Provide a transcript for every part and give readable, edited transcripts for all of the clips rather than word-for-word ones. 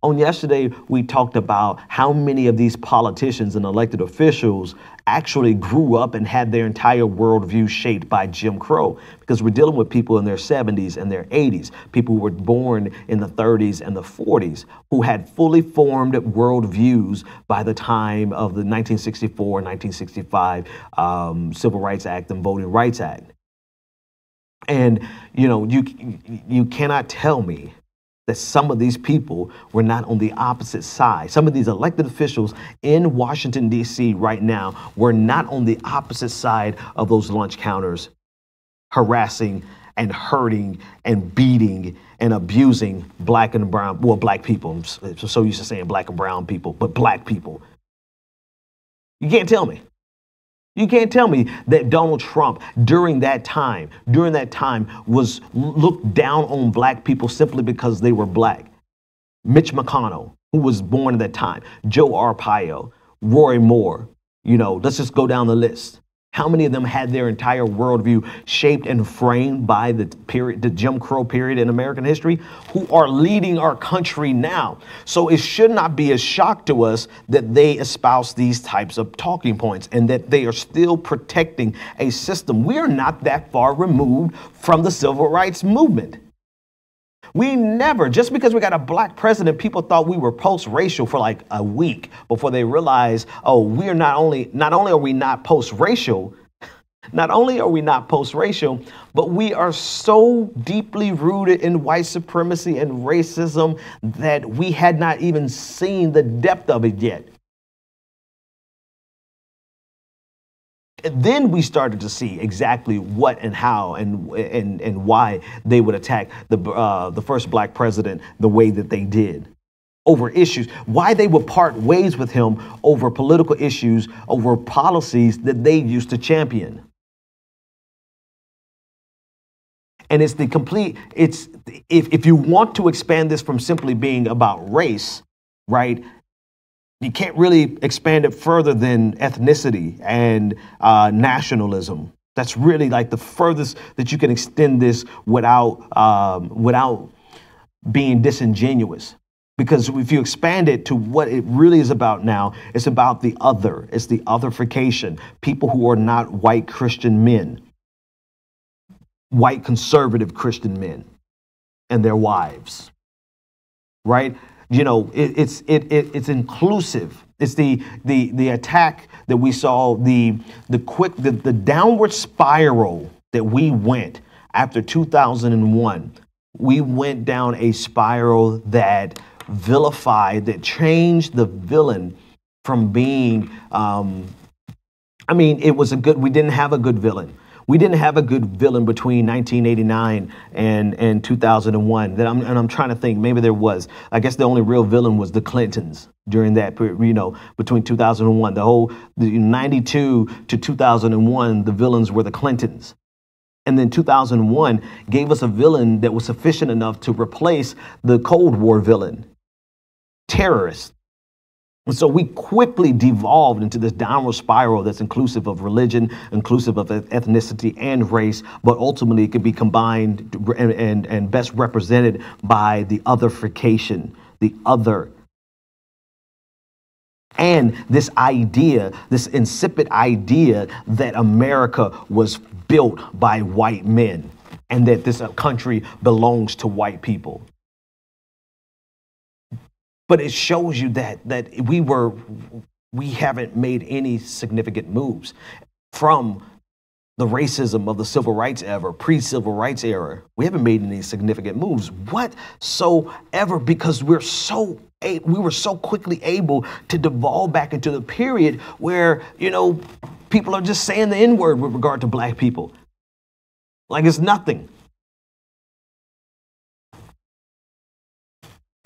On yesterday, we talked about how many of these politicians and elected officials actually grew up and had their entire worldview shaped by Jim Crow, because we're dealing with people in their 70s and their 80s, people who were born in the 30s and the 40s, who had fully formed worldviews by the time of the 1964 1965 Civil Rights Act and Voting Rights Act. And, you cannot tell me that some of these people were not on the opposite side. Some of these elected officials in Washington, D.C. right now were not on the opposite side of those lunch counters, harassing and hurting and beating and abusing black and brown, well, black people. I'm so used to saying black and brown people, but black people. You can't tell me. You can't tell me that Donald Trump during that time was looked down on black people simply because they were black. Mitch McConnell, who was born at that time, Joe Arpaio, Roy Moore, let's just go down the list. How many of them had their entire worldview shaped and framed by the Jim Crow period in American history, who are leading our country now? So it should not be a shock to us that they espouse these types of talking points and that they are still protecting a system. We are not that far removed from the civil rights movement. We never, just because we got a black president, people thought we were post-racial for like a week before they realized, oh, we're not only are we not post-racial, but we are so deeply rooted in white supremacy and racism that we had not even seen the depth of it yet. And then we started to see exactly what and how and why they would attack the first black president the way that they did over issues, why they would part ways with him over political issues, over policies that they used to champion. And it's if you want to expand this from simply being about race, right? You can't really expand it further than ethnicity and nationalism. That's really like the furthest that you can extend this without being disingenuous. Because if you expand it to what it really is about now, it's about the other. It's the otherification. People who are not white Christian men, white conservative Christian men, and their wives, right? It's inclusive. It's the attack that we saw, the downward spiral that we went after 2001. We went down a spiral that vilified, that changed the villain from being, we didn't have a good villain. We didn't have a good villain between 1989 and 2001. I'm trying to think, maybe there was. I guess the only real villain was the Clintons during that period, between 2001. The 92 to 2001, the villains were the Clintons. And then 2001 gave us a villain that was sufficient enough to replace the Cold War villain, terrorists. And so we quickly devolved into this downward spiral that's inclusive of religion, inclusive of ethnicity and race, but ultimately it could be combined and best represented by the otherification, the other. And this idea, this insipid idea that America was built by white men and that this country belongs to white people. But it shows you that we haven't made any significant moves from the racism of the civil rights era, pre-civil rights era. We haven't made any significant moves whatsoever because we were so quickly able to devolve back into the period where, people are just saying the N-word with regard to black people. Like it's nothing.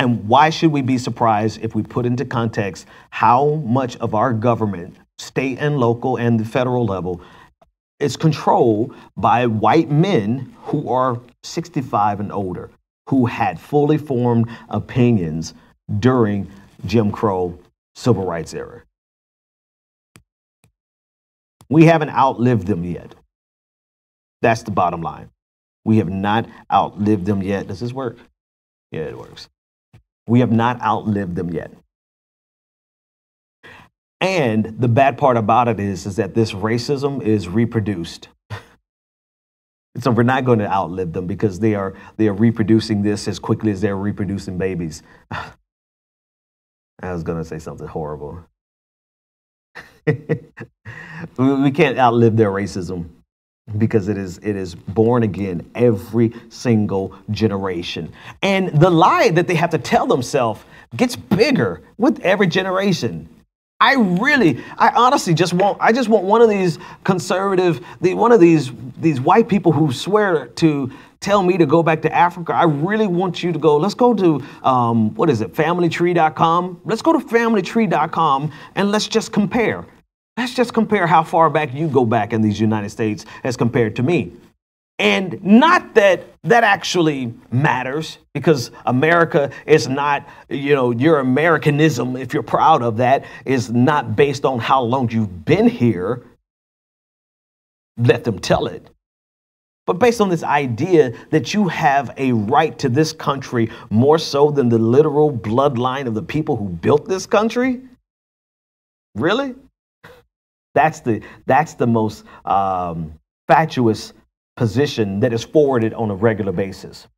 And why should we be surprised if we put into context how much of our government, state and local and the federal level, is controlled by white men who are 65 and older, who had fully formed opinions during Jim Crow civil rights era? We haven't outlived them yet. That's the bottom line. We have not outlived them yet. Does this work? Yeah, it works. We have not outlived them yet. And the bad part about it is that this racism is reproduced. So we're not going to outlive them because they are reproducing this as quickly as they're reproducing babies. I was going to say something horrible. We can't outlive their racism because it is born again every single generation. And the lie that they have to tell themselves gets bigger with every generation. I honestly just want one of these conservative, one of these white people who swear to tell me to go back to Africa. I really want you to go. Let's go to, familytree.com. Let's go to familytree.com and let's just compare. Let's just compare how far back you go back in these United States as compared to me. And not that actually matters, because America is not, your Americanism, if you're proud of that, is not based on how long you've been here. Let them tell it. But based on this idea that you have a right to this country more so than the literal bloodline of the people who built this country. Really? That's the most fatuous position that is forwarded on a regular basis.